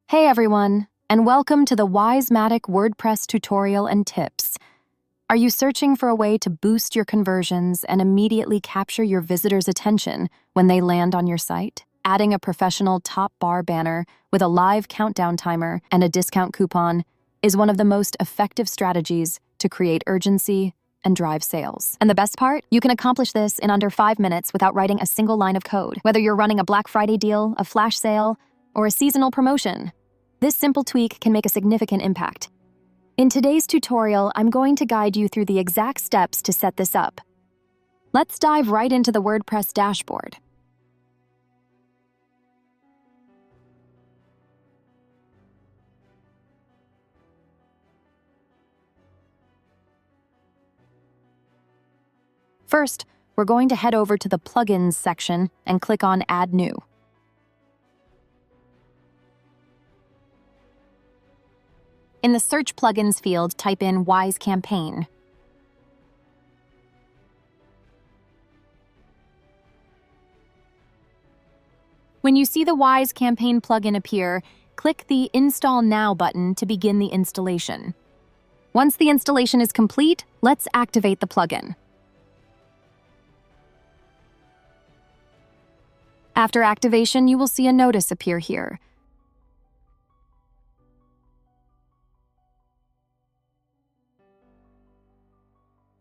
Hey everyone, and welcome to the wiseBanner WordPress tutorial and tips. Are you searching for a way to boost your conversions and immediately capture your visitors' attention when they land on your site? Adding a professional top bar banner with a live countdown timer and a discount coupon is one of the most effective strategies to create urgency and drive sales. And the best part? You can accomplish this in under 5 minutes without writing a single line of code. Whether you're running a Black Friday deal, a flash sale, or a seasonal promotion, this simple tweak can make a significant impact. In today's tutorial, I'm going to guide you through the exact steps to set this up. Let's dive right into the WordPress dashboard. First, we're going to head over to the Plugins section and click on Add New. In the Search Plugins field, type in wiseCampaign. When you see the wiseCampaign plugin appear, click the Install Now button to begin the installation. Once the installation is complete, let's activate the plugin. After activation, you will see a notice appear here.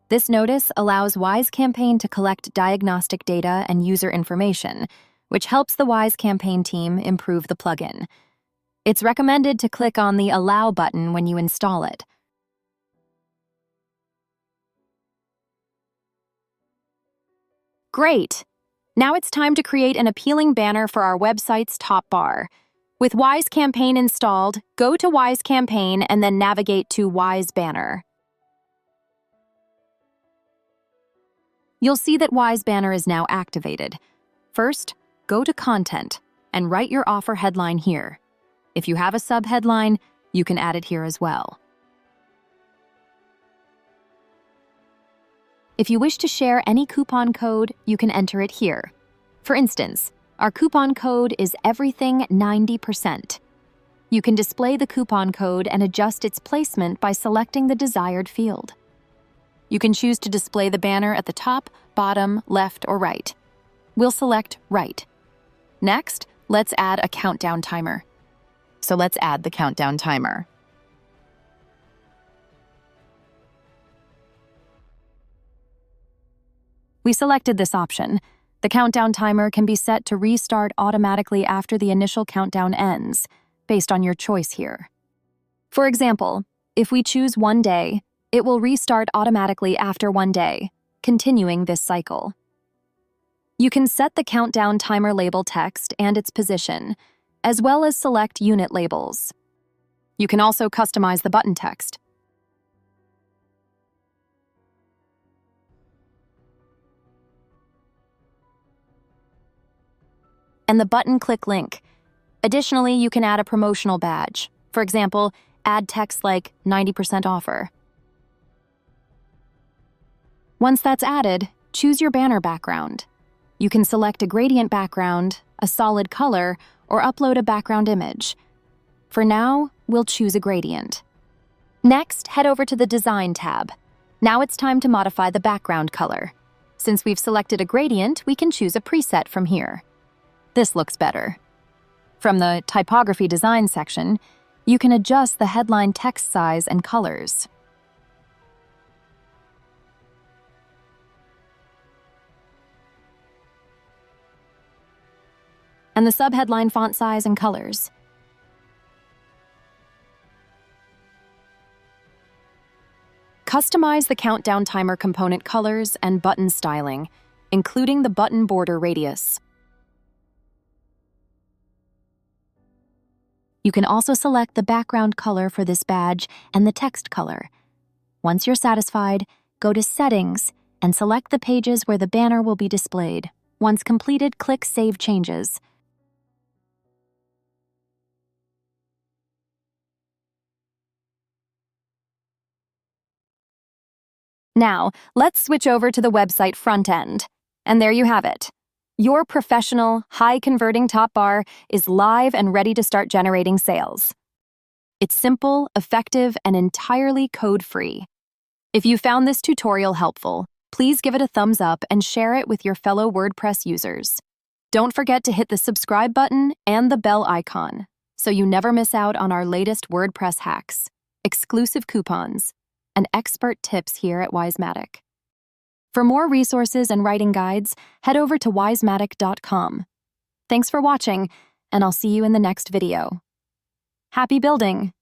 This notice allows wiseCampaign to collect diagnostic data and user information, which helps the wiseCampaign team improve the plugin. It's recommended to click on the Allow button when you install it. Great! Now it's time to create an appealing banner for our website's top bar. With wiseCampaign installed, go to wiseCampaign and then navigate to wiseBanner. You'll see that wiseBanner is now activated. First, go to Content and write your offer headline here. If you have a subheadline, you can add it here as well. If you wish to share any coupon code, you can enter it here. For instance, our coupon code is everything 90%. You can display the coupon code and adjust its placement by selecting the desired field. You can choose to display the banner at the top, bottom, left, or right. We'll select right. Next, let's add a countdown timer. So let's add the countdown timer. We selected this option. The countdown timer can be set to restart automatically after the initial countdown ends, based on your choice here. For example, if we choose 1 day, it will restart automatically after 1 day, continuing this cycle. You can set the countdown timer label text and its position, as well as select unit labels. You can also customize the button text. And the button click link. Additionally, you can add a promotional badge. For example, add text like 90% offer. Once that's added, choose your banner background. You can select a gradient background, a solid color, or upload a background image. For now, we'll choose a gradient. Next, head over to the Design tab. Now it's time to modify the background color. Since we've selected a gradient, we can choose a preset from here. This looks better. From the Typography Design section, you can adjust the headline text size and colors. And the subheadline font size and colors. Customize the countdown timer component colors and button styling, including the button border radius. You can also select the background color for this badge and the text color. Once you're satisfied, go to Settings and select the pages where the banner will be displayed. Once completed, click Save Changes. Now, let's switch over to the website front end. And there you have it. Your professional, high-converting top bar is live and ready to start generating sales. It's simple, effective, and entirely code-free. If you found this tutorial helpful, please give it a thumbs up and share it with your fellow WordPress users. Don't forget to hit the subscribe button and the bell icon so you never miss out on our latest WordPress hacks, exclusive coupons, and expert tips here at Wisematic. For more resources and writing guides, head over to wisematic.com. Thanks for watching, and I'll see you in the next video. Happy building!